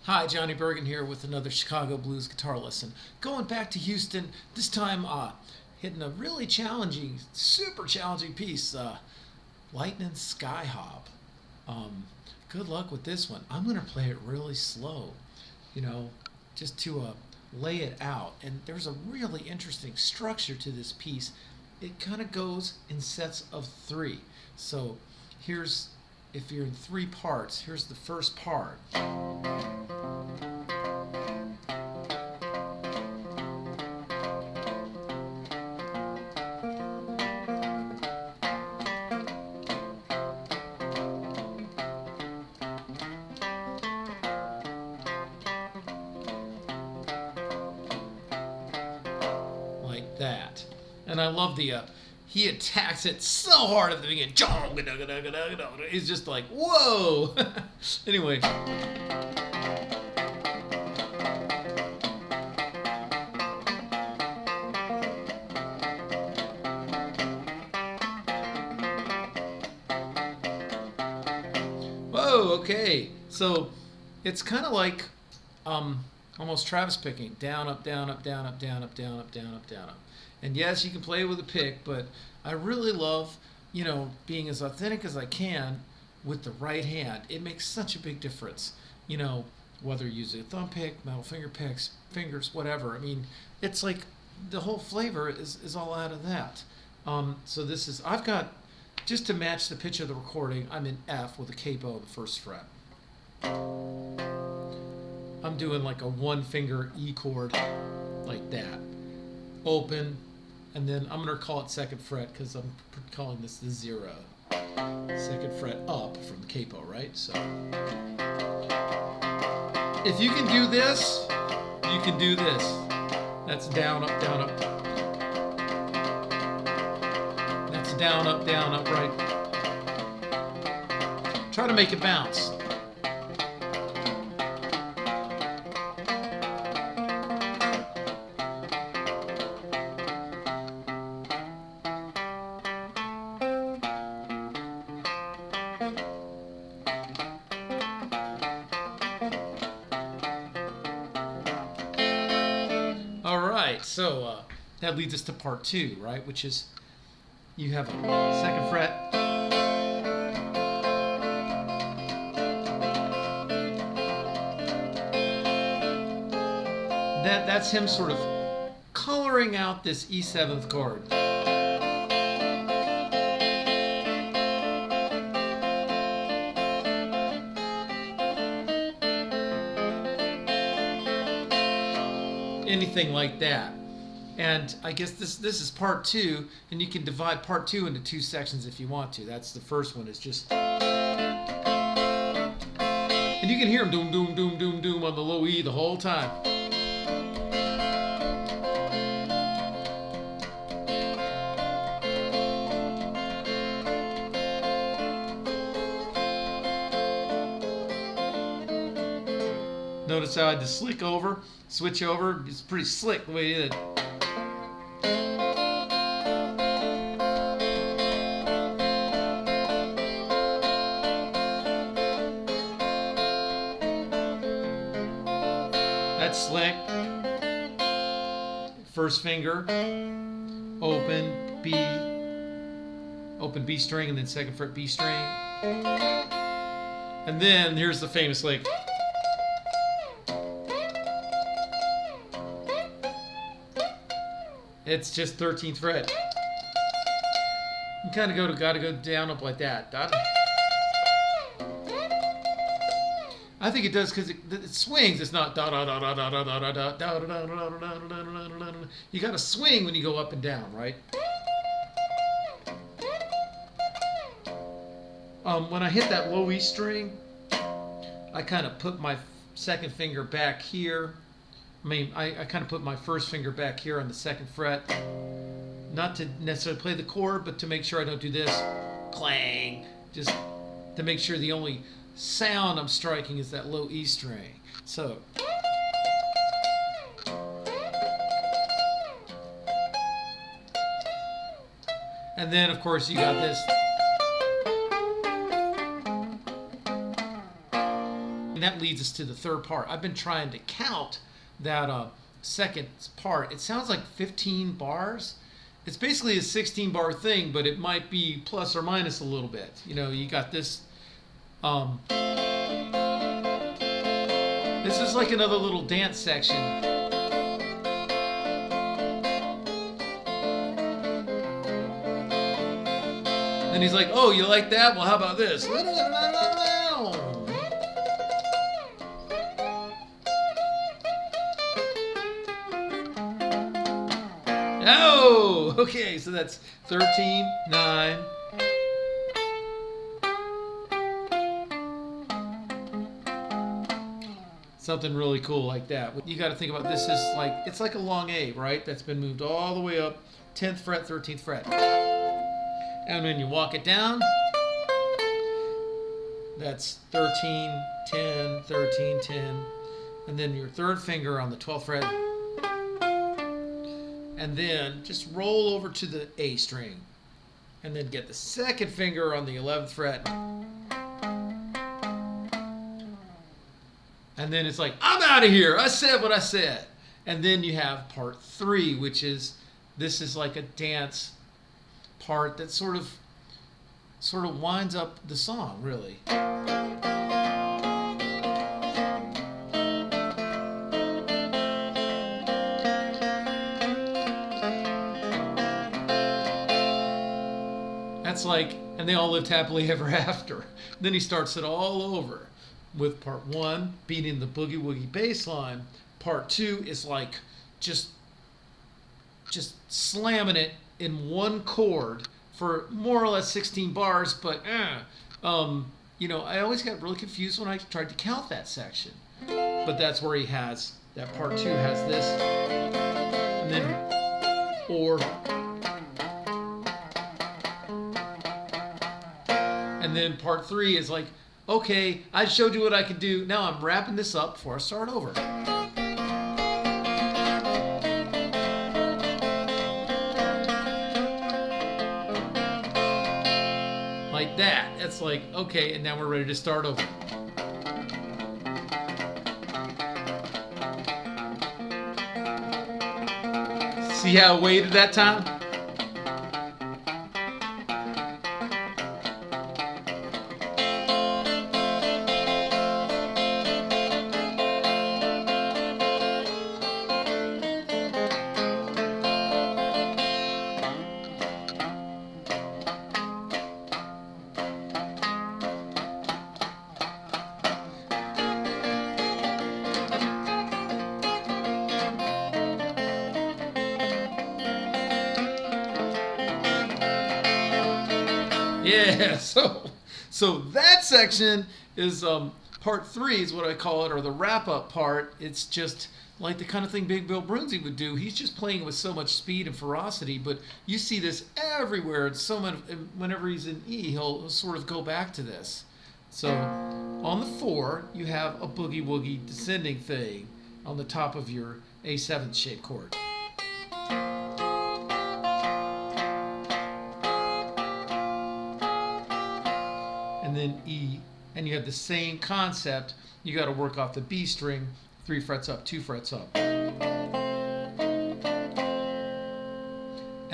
Hi, Johnny Burgin here with another Chicago Blues guitar lesson. Going back to Houston, this time hitting a really challenging, super challenging piece, Lightnin Skyhop. Good luck with this one. I'm going to play it really slow, just to lay it out. And there's a really interesting structure to this piece. It kind of goes in sets of three. So if you're in three parts, here's the first part. Like that. And I love he attacks it so hard at the beginning. He's just like, whoa! Anyway. Whoa, okay. So it's kind of like almost Travis picking. Down, up, down, up, down, up, down, up, down, up, down, up, down, up. And yes, you can play with a pick, but I really love, being as authentic as I can with the right hand. It makes such a big difference, whether you use a thumb pick, metal finger picks, fingers, whatever. I mean, it's like the whole flavor is all out of that. So I've got, just to match the pitch of the recording, I'm in F with a capo on the first fret. I'm doing like a one finger E chord, like that. Open, and then I'm going to call it second fret because I'm calling this the 0. Second fret up from the capo, right? So if you can do this, you can do this. That's down, up, up. That's down, up, right? Try to make it bounce. So that leads us to part 2, right? Which is you have a second fret, that's him sort of coloring out this E7th chord. Anything like that. And I guess this is part 2, and you can divide part 2 into 2 sections if you want to. That's the first one. It's just, and you can hear him doom, doom, doom, doom, doom on the low E the whole time. Notice how I had to switch over. It's pretty slick the way he did it. That's slick. First finger, open B string, and then second fret B string. And then here's the famous lick. It's just 13th fret. You kind of gotta go down, up like that. I think it does because it swings. It's not da da da da da da da da da da da da da. You gotta swing when you go up and down, right? When I hit that low E string, I kind of put my second finger back here. I kind of put my first finger back here on the second fret. Not to necessarily play the chord, but to make sure I don't do this. Clang. Just to make sure the only sound I'm striking is that low E string. So. And then, of course, you got this. And that leads us to the third part. I've been trying to count that second part. It sounds like 15 bars. It's basically a 16 bar thing, but it might be plus or minus a little bit. You know, you got this. This is like another little dance section. And he's like, oh, you like that? Well, how about this? Oh, okay, so that's 13, 9. Something really cool like that. You got to think about this is like, it's like a long A, right? That's been moved all the way up, 10th fret, 13th fret. And when you walk it down, that's 13, 10, 13, 10. And then your third finger on the 12th fret. And then just roll over to the A string. And then get the second finger on the 11th fret. And then it's like, I'm out of here. I said what I said. And then you have part 3, which is, this is like a dance part that sort of winds up the song, really. That's like, and they all lived happily ever after. Then he starts it all over with part 1 beating the boogie woogie bass line. Part 2 is like just slamming it in one chord for more or less 16 bars, but you know, I always got really confused when I tried to count that section. But that's where he has that part 2 has this, and then or, and then part 3 is like, okay, I showed you what I could do. Now I'm wrapping this up before I start over. Like that. It's like, okay, and now we're ready to start over. See how I waited that time? Yeah, so that section is part 3 is what I call it, or the wrap-up part. It's just like the kind of thing Big Bill Broonzy would do. He's just playing with so much speed and ferocity, but you see this everywhere. It's so much, whenever he's in E, he'll sort of go back to this. So on the 4, you have a boogie woogie descending thing on the top of your A7 shape chord. And then E, and you have the same concept. You got to work off the B string, 3 frets up, 2 frets up. And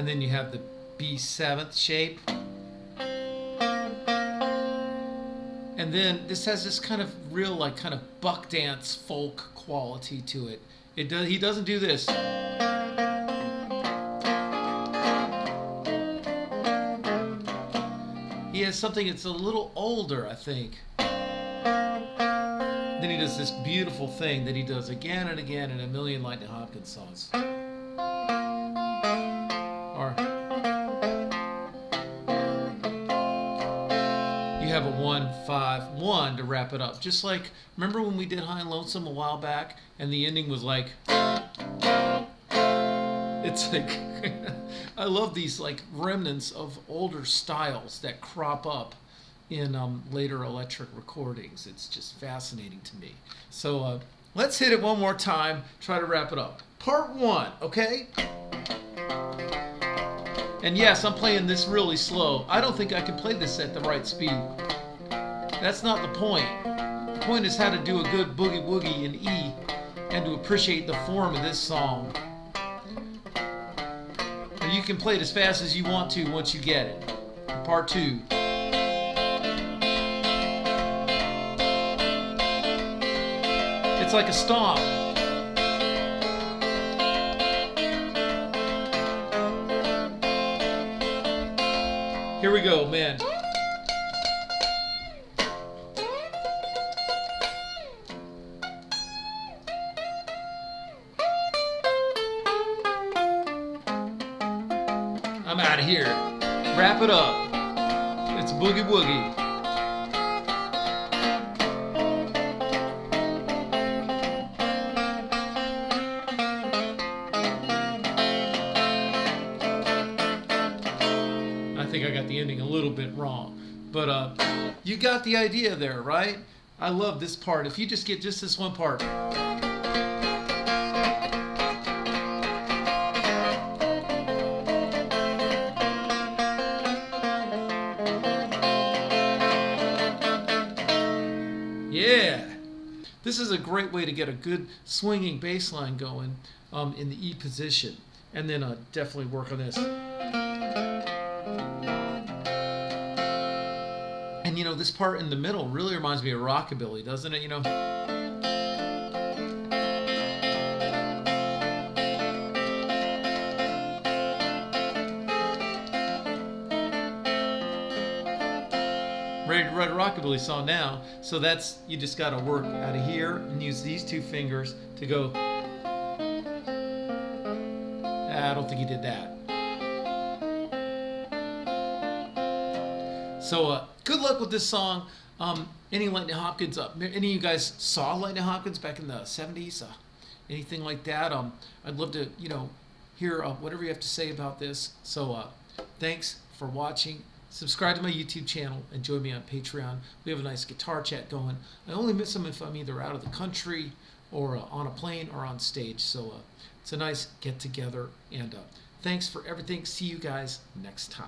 then you have the B7th shape. And then this has this kind of real, like, kind of buckdance folk quality to it. He doesn't do this. He has something that's a little older, I think. Then he does this beautiful thing that he does again and again in a million Lightnin Hopkins songs. Or you have a 1-5-1 to wrap it up. Just like, remember when we did High and Lonesome a while back and the ending was like, it's like, I love these like remnants of older styles that crop up in later electric recordings. It's just fascinating to me. So let's hit it one more time, try to wrap it up. Part 1, okay? And yes, I'm playing this really slow. I don't think I can play this at the right speed. That's not the point. point is how to do a good boogie woogie in E and to appreciate the form of this song. And you can play it as fast as you want to once you get it. Part 2. It's like a stomp. Here we go, man. I'm out of here. Wrap it up. It's Boogie Woogie. I think I got the ending a little bit wrong, but you got the idea there, right? I love this part. If you just get just this one part. Yeah, this is a great way to get a good swinging bass line going in the E position, and then definitely work on this. And you know, this part in the middle really reminds me of rockabilly, doesn't it? You know. Ready to write a rockabilly song now. So that's, you just got to work out of here and use these two fingers to go. I don't think he did that. So good luck with this song. Any Lightnin Hopkins? Any of you guys saw Lightnin Hopkins back in the 70s? Anything like that? I'd love to, hear whatever you have to say about this. So thanks for watching. Subscribe to my YouTube channel and join me on Patreon. We have a nice guitar chat going. I only miss them if I'm either out of the country or on a plane or on stage. So it's a nice get together. And thanks for everything. See you guys next time.